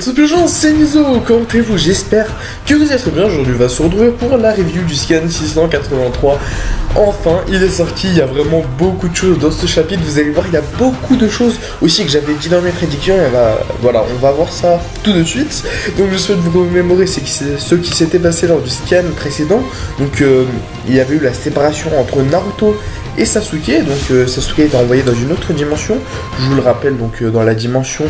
Toute gens, c'est Nizo, comment allez-vous? J'espère que vous êtes bien. Aujourd'hui, on va se retrouver pour la review du Scan 683. Enfin, il est sorti, il y a vraiment beaucoup de choses dans ce chapitre. Vous allez voir, il y a beaucoup de choses aussi que j'avais dit dans mes prédictions. Et voilà, on va voir ça tout de suite. Donc, je souhaite vous remémorer ce qui s'était passé lors du scan précédent. Donc, il y avait eu la séparation entre Naruto et Sasuke, donc Sasuke était envoyé dans une autre dimension, je vous le rappelle, donc dans la dimension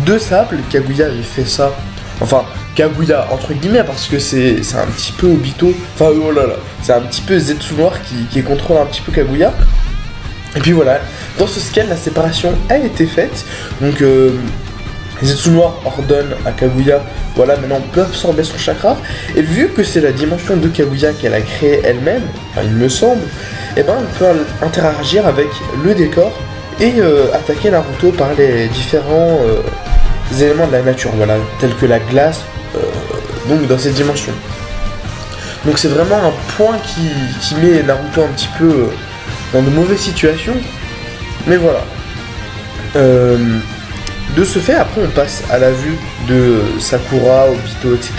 de sable. Kaguya avait fait ça, enfin Kaguya entre guillemets, parce que c'est un petit peu Obito, enfin oh là là, c'est un petit peu Zetsu Noir qui contrôle un petit peu Kaguya. Et puis voilà, dans ce scan, la séparation a été faite, donc Zetsu Noir ordonne à Kaguya, voilà, maintenant on peut absorber son chakra, et vu que c'est la dimension de Kaguya qu'elle a créée elle-même, enfin il me semble, et ben on peut interagir avec le décor et attaquer Naruto par les différents éléments de la nature, voilà, tels que la glace, donc dans cette dimension. Donc c'est vraiment un point qui met Naruto un petit peu dans de mauvaises situations, mais voilà. De ce fait, après on passe à la vue de Sakura, Obito, etc.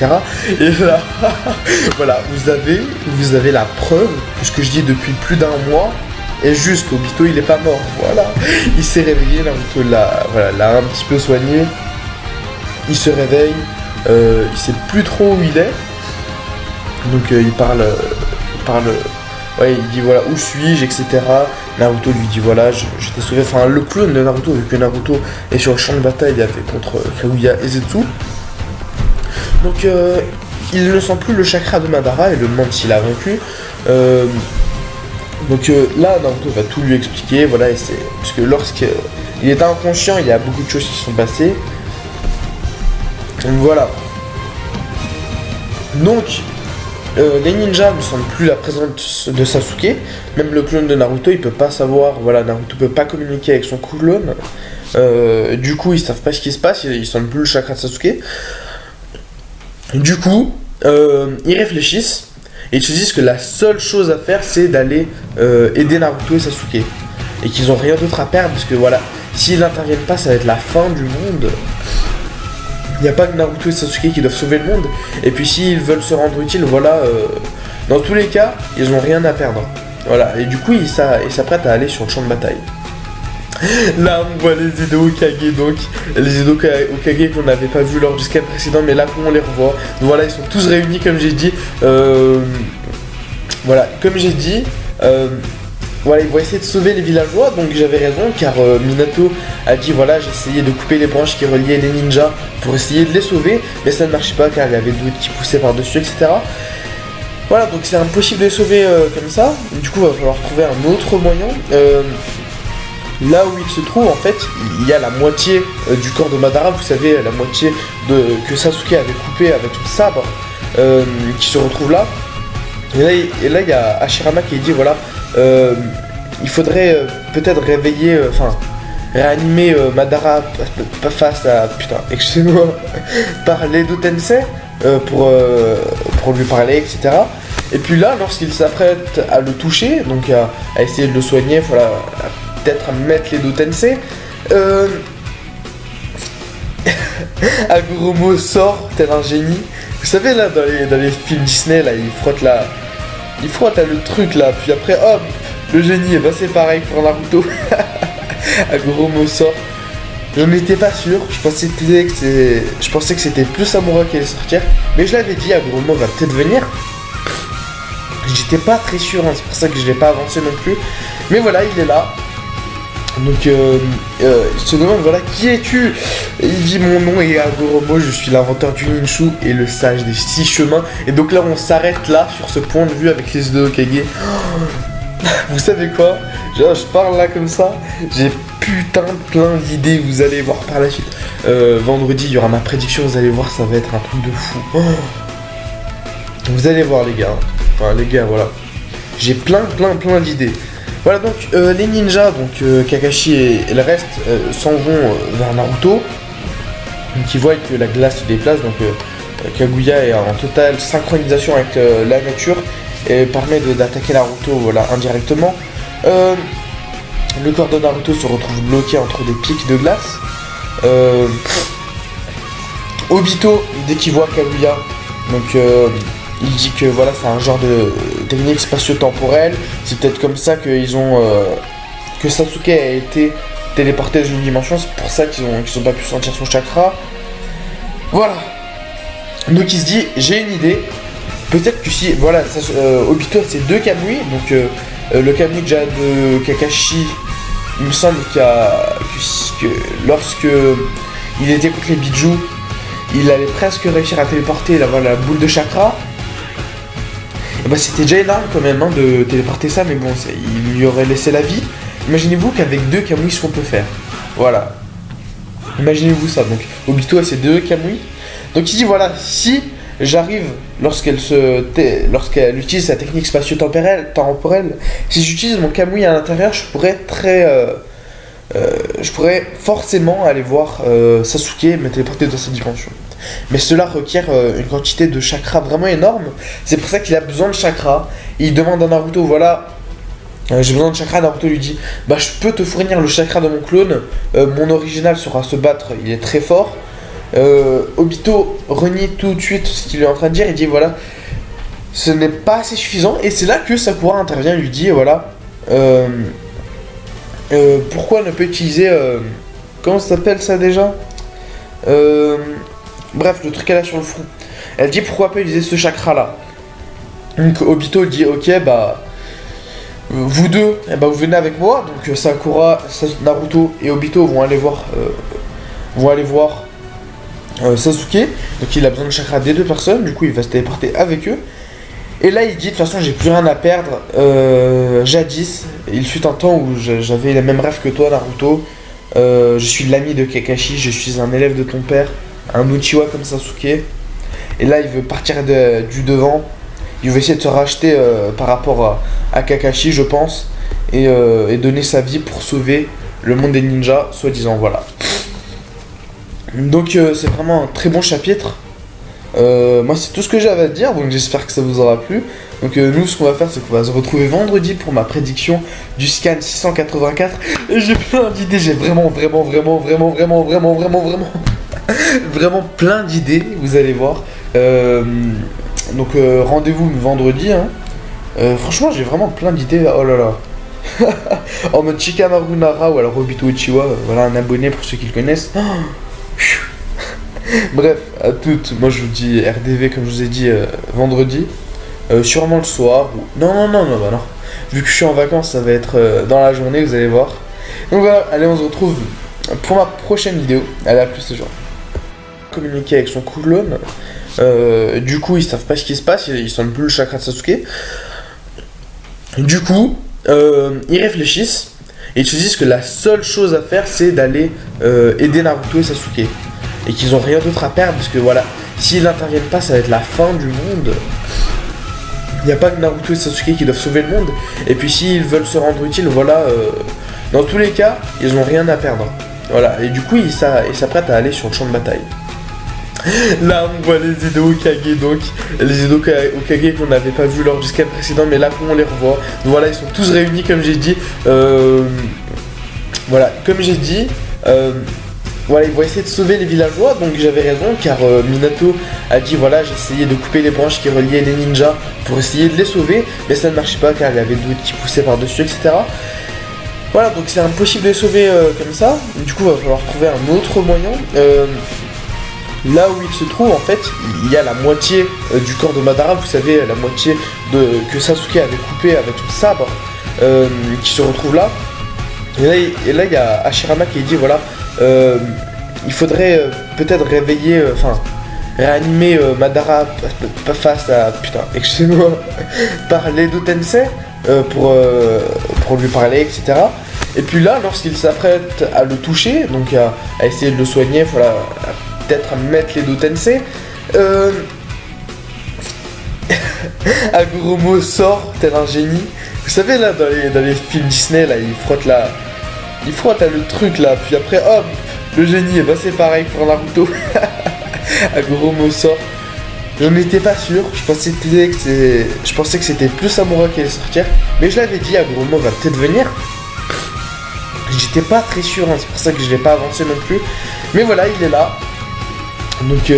Et là, voilà, vous avez la preuve que ce que je dis depuis plus d'un mois est juste. Obito il est pas mort, voilà. Il s'est réveillé, Naruto l'a un petit peu soigné. Il se réveille, il sait plus trop où il est. Donc il parle. Ouais, il dit voilà, où suis-je, etc. Naruto lui dit voilà, je t'ai sauvé. Enfin, le clone de Naruto, vu que Naruto est sur le champ de bataille contre Kaguya et Zetsu. Donc, il ne sent plus le chakra de Madara et le demande s'il a vaincu. Donc là, Naruto va tout lui expliquer. Voilà, parce que lorsqu'il est inconscient, il y a beaucoup de choses qui sont passées. Donc voilà. Donc. Les ninjas ne sentent plus la présence de Sasuke. Même le clone de Naruto, il peut pas savoir. Voilà, Naruto peut pas communiquer avec son clone. Du coup, ils savent pas ce qui se passe. Ils sentent plus le chakra de Sasuke. Du coup, ils réfléchissent et ils se disent que la seule chose à faire, c'est d'aller aider Naruto et Sasuke, et qu'ils ont rien d'autre à perdre, parce que voilà, s'ils n'interviennent pas, ça va être la fin du monde. Il n'y a pas que Naruto et Sasuke qui doivent sauver le monde. Et puis s'ils veulent se rendre utiles, voilà, dans tous les cas, ils n'ont rien à perdre. Voilà, et du coup, ils s'apprêtent à aller sur le champ de bataille. Là, on voit les Edo Hokage, donc les Edo Hokage qu'on n'avait pas vu lors du scan précédent, mais là, on les revoit. Donc voilà, ils sont tous réunis, comme j'ai dit. Voilà, comme j'ai dit. Voilà, ils vont essayer de sauver les villageois, donc j'avais raison, car Minato a dit voilà, j'ai essayé de couper les branches qui reliaient les ninjas pour essayer de les sauver, mais ça ne marchait pas car il y avait d'autres qui poussaient par-dessus, etc. Voilà, donc c'est impossible de les sauver comme ça, du coup il va falloir trouver un autre moyen. Là où il se trouve, en fait, il y a la moitié du corps de Madara, vous savez, la moitié que Sasuke avait coupé avec son sabre, qui se retrouve là. Et là, il y a Hashirama qui dit voilà, il faudrait peut-être réanimer Madara face à, putain, excusez-moi, par l'Edo Tensei pour lui parler, etc. Et puis là, lorsqu'il s'apprête à le toucher, donc à essayer de le soigner, voilà, peut-être à mettre l'Edo Tensei, Hagoromo sort tel un génie. Vous savez là dans les films Disney là, il frotte là le truc là, puis après hop, le génie, et bah c'est pareil pour Naruto. Hagoromo sort. Je n'étais pas sûr, je pensais que c'était plus Samura qui allait sortir, mais je l'avais dit, Hagoromo va peut-être venir. J'étais pas très sûr, hein, c'est pour ça que je l'ai pas avancé non plus. Mais voilà, il est là. Donc il se demande voilà, qui es-tu? Il dit mon nom est Hagoromo, je suis l'inventeur du Ninshu et le sage des 6 chemins. Et donc là on s'arrête là sur ce point de vue avec les Edo Hokage. Vous savez quoi? Je parle là comme ça, j'ai putain plein d'idées, vous allez voir par la suite. Vendredi il y aura ma prédiction, vous allez voir, ça va être un truc de fou. Vous allez voir les gars, enfin les gars voilà. J'ai plein d'idées. Voilà, donc les ninjas, donc Kakashi et le reste s'en vont vers Naruto. Donc ils voient que la glace se déplace, donc Kaguya est en totale synchronisation avec la nature et permet d'attaquer Naruto, voilà, indirectement. Le corps de Naruto se retrouve bloqué entre des pics de glace. Obito, dès qu'il voit Kaguya, donc il dit que voilà, c'est un genre de technique spatio-temporelle. C'est peut-être comme ça qu'ils ont que Sasuke a été téléporté dans une dimension. C'est pour ça qu'ils ont pas pu sentir son chakra. Voilà. Donc il se dit, j'ai une idée. Peut-être que si, voilà, Obito c'est 2 Kamui, donc le Kamui déjà de Kakashi, il me semble que lorsque il était contre les Biju, il allait presque réussir à téléporter la boule de chakra. Et bah c'était déjà énorme quand même de téléporter ça, mais bon, il lui aurait laissé la vie. Imaginez-vous qu'avec 2 Kamui, ce qu'on peut faire. Voilà. Imaginez-vous ça, donc Obito a ses 2 Kamui. Donc il dit voilà, si j'arrive, lorsqu'elle utilise sa technique spatio-temporelle, si j'utilise mon Kamui à l'intérieur, je pourrais forcément aller voir Sasuke et me téléporter dans cette dimension. Mais cela requiert une quantité de chakra vraiment énorme. C'est pour ça qu'il a besoin de chakra. Il demande à Naruto, voilà, j'ai besoin de chakra. Naruto lui dit, bah je peux te fournir le chakra de mon clone. Mon original saura se battre, il est très fort. Obito renie tout de suite ce qu'il est en train de dire. Il dit voilà, ce n'est pas assez suffisant. Et c'est là que Sakura intervient et lui dit voilà, pourquoi ne pas utiliser comment ça s'appelle ça déjà, bref, le truc qu'elle a sur le front. Elle dit pourquoi pas utiliser ce chakra là. Donc Obito dit ok, bah vous deux, vous venez avec moi. Donc Sakura, Naruto et Obito vont aller voir Sasuke. Donc il a besoin de chakra des 2 personnes. Du coup il va se téléporter avec eux. Et là il dit de toute façon j'ai plus rien à perdre. Jadis, il fut un temps où j'avais les mêmes rêves que toi Naruto. Je suis l'ami de Kakashi, je suis un élève de ton père, un Uchiwa comme Sasuke. Et là il veut partir du devant. Il veut essayer de se racheter par rapport à Kakashi, je pense, et donner sa vie pour sauver le monde des ninjas, soi-disant, voilà. Donc c'est vraiment un très bon chapitre. Moi c'est tout ce que j'avais à dire, donc j'espère que ça vous aura plu. Donc nous ce qu'on va faire c'est qu'on va se retrouver vendredi pour ma prédiction du scan 684. Et j'ai plein d'idées, j'ai vraiment plein d'idées, vous allez voir. Donc rendez-vous vendredi hein. Franchement j'ai vraiment plein d'idées, oh là là. En mode Shikamaru Nara ou alors Obito Uchiwa, voilà un abonné pour ceux qui le connaissent. Bref, à toutes, moi je vous dis RDV comme je vous ai dit vendredi, sûrement le soir, ou... non, vu que je suis en vacances ça va être dans la journée, vous allez voir. Donc voilà, allez on se retrouve pour ma prochaine vidéo, allez à plus ce genre. Communiquer avec son clone, du coup ils savent pas ce qui se passe, ils sentent plus le chakra de Sasuke. Du coup, ils réfléchissent, et ils se disent que la seule chose à faire c'est d'aller aider Naruto et Sasuke. Et qu'ils ont rien d'autre à perdre parce que voilà, s'ils n'interviennent pas, ça va être la fin du monde. Il n'y a pas que Naruto et Sasuke qui doivent sauver le monde. Et puis s'ils veulent se rendre utiles, voilà, dans tous les cas, ils n'ont rien à perdre. Voilà, et du coup, ils s'apprêtent à aller sur le champ de bataille. Là, on voit les Edo Hokage, donc les Edo Hokage qu'on n'avait pas vu lors du scan précédent, mais là, on les revoit. Donc voilà, ils sont tous réunis, comme j'ai dit. Voilà, comme j'ai dit. Voilà, ils vont essayer de sauver les villageois, donc j'avais raison, car Minato a dit voilà, j'ai essayé de couper les branches qui reliaient les ninjas pour essayer de les sauver, mais ça ne marchait pas car il y avait d'autres qui poussaient par-dessus, etc. Voilà, donc c'est impossible de les sauver comme ça, du coup il va falloir trouver un autre moyen. Là où il se trouve, en fait, il y a la moitié du corps de Madara, vous savez, la moitié que Sasuke avait coupé avec son sabre, qui se retrouve là. Et là il y a Hashirama qui dit voilà, il faudrait peut-être réveiller, réanimer Madara face à, excusez-moi, par l'Edo Tensei pour lui parler, etc. Et puis là, lorsqu'il s'apprête à le toucher, donc à essayer de le soigner, voilà, peut-être à mettre l'Edo Tensei, Hagoromo sort tel un génie. Vous savez là dans les films Disney là, il frotte le truc là, puis après hop, le génie, et bah c'est pareil pour Naruto. Hagoromo sort. J'en étais pas sûr, je pensais que c'était plus Samura qui allait sortir, mais je l'avais dit, Hagoromo va peut-être venir. J'étais pas très sûr, hein, c'est pour ça que je l'ai pas avancé non plus. Mais voilà, il est là. Donc il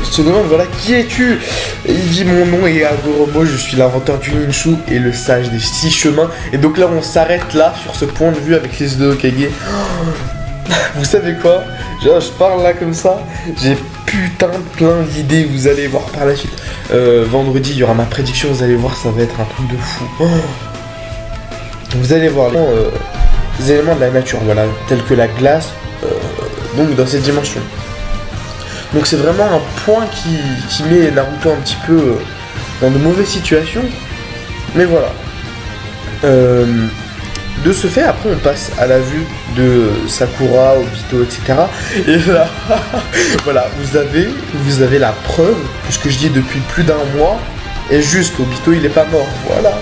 se demande voilà qui es-tu. Il dit mon nom est Hagoromo, je suis l'inventeur du Ninshu et le sage des 6 chemins. Et donc là on s'arrête là sur ce point de vue avec les deux Hokage. Vous savez quoi, genre, je parle là comme ça, j'ai putain plein d'idées, vous allez voir par la suite. Vendredi il y aura ma prédiction, vous allez voir, ça va être un truc de fou. Vous allez voir les éléments de la nature, voilà, tels que la glace, donc dans cette dimension. Donc c'est vraiment un point qui met Naruto un petit peu dans de mauvaises situations. Mais voilà. De ce fait, après on passe à la vue de Sakura, Obito, etc. Et là, voilà, vous avez la preuve que ce que je dis depuis plus d'un mois est juste. Obito il est pas mort, voilà.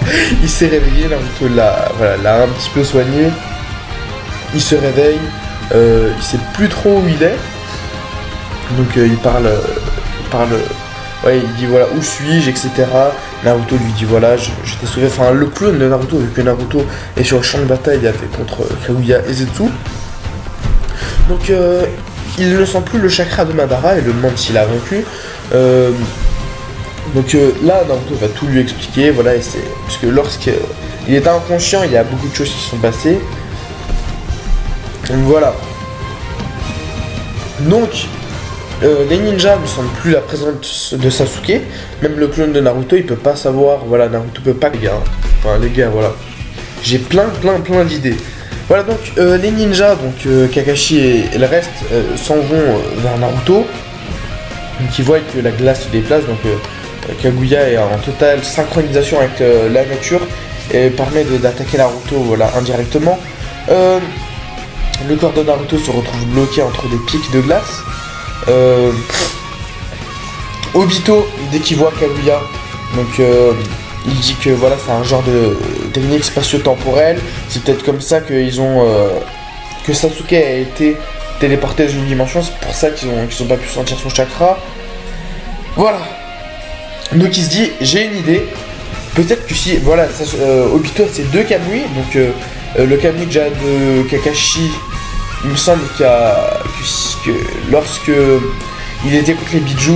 Il s'est réveillé, Naruto l'a un petit peu soigné. Il se réveille, il sait plus trop où il est. Donc il parle, ouais, il dit voilà où suis-je, etc. Naruto lui dit voilà, je t'ai sauvé. Enfin, le clone de Naruto, vu que Naruto est sur le champ de bataille contre Kaguya et Zetsu. Donc il ne sent plus le chakra de Madara et le demande s'il a vaincu. Donc là, Naruto va tout lui expliquer, voilà, et c'est parce que lorsqu'il était inconscient, il y a beaucoup de choses qui sont passées. Donc voilà. Donc les ninjas ne sentent plus la présence de Sasuke. Même le clone de Naruto, il peut pas savoir. Voilà, Naruto peut pas, les gars. Enfin, les gars, voilà. J'ai plein d'idées. Voilà, donc les ninjas, donc Kakashi et le reste, s'en vont vers Naruto. Donc ils voient que la glace se déplace. Donc Kaguya est en totale synchronisation avec la nature et permet d'attaquer Naruto, voilà, indirectement. Le corps de Naruto se retrouve bloqué entre des pics de glace. Obito, dès qu'il voit Kaguya, donc il dit que voilà, c'est un genre de technique spatio-temporelle. C'est peut-être comme ça qu'ils ont que Sasuke a été téléporté dans une dimension. C'est pour ça qu'ils ont pas pu sentir son chakra. Voilà. Donc il se dit, j'ai une idée. Peut-être que si voilà, Obito a ses 2 Kamui, donc le Kamui de Kakashi. Il me semble que lorsque il était contre les Biju,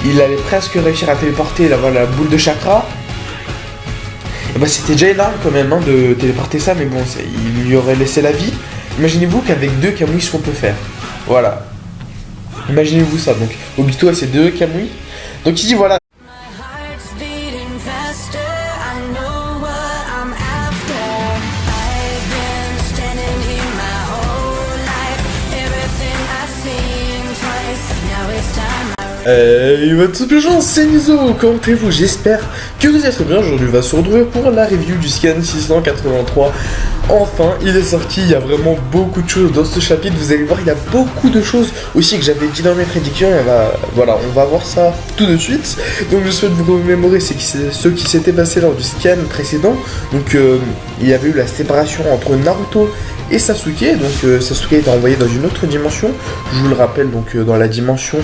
il allait presque réussir à téléporter la boule de chakra. Et bah c'était déjà énorme quand même de téléporter ça, mais bon, il lui aurait laissé la vie. Imaginez-vous qu'avec 2 Kamui, ce qu'on peut faire. Voilà. Imaginez-vous ça. Donc Obito a ses 2 Kamui. Donc il dit voilà. What's up les gens, c'est Nizo, comment allez-vous? J'espère que vous êtes bien. Aujourd'hui on va se retrouver pour la review du Scan 683. Enfin, il est sorti, il y a vraiment beaucoup de choses dans ce chapitre. Vous allez voir, il y a beaucoup de choses aussi que j'avais dit dans mes prédictions. Et voilà, on va voir ça tout de suite. Donc je souhaite vous remémorer ce qui s'était passé lors du scan précédent. Donc il y avait eu la séparation entre Naruto et Sasuke. Donc Sasuke était envoyé dans une autre dimension. Je vous le rappelle, donc dans la dimension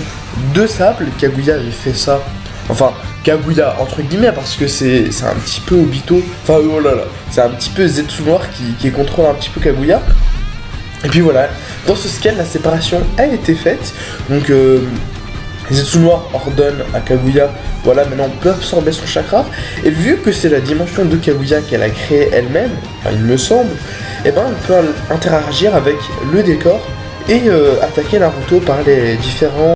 de sable. Kaguya avait fait ça. Enfin, Kaguya entre guillemets, parce que c'est un petit peu Obito. Enfin, oh là là, c'est un petit peu Zetsu Noir qui contrôle un petit peu Kaguya. Et puis voilà, dans ce scan, la séparation a été faite. Donc Zetsu Noir ordonne à Kaguya, voilà, maintenant on peut absorber son chakra. Et vu que c'est la dimension de Kaguya qu'elle a créée elle-même, enfin il me semble, et ben on peut interagir avec le décor et attaquer Naruto par les différents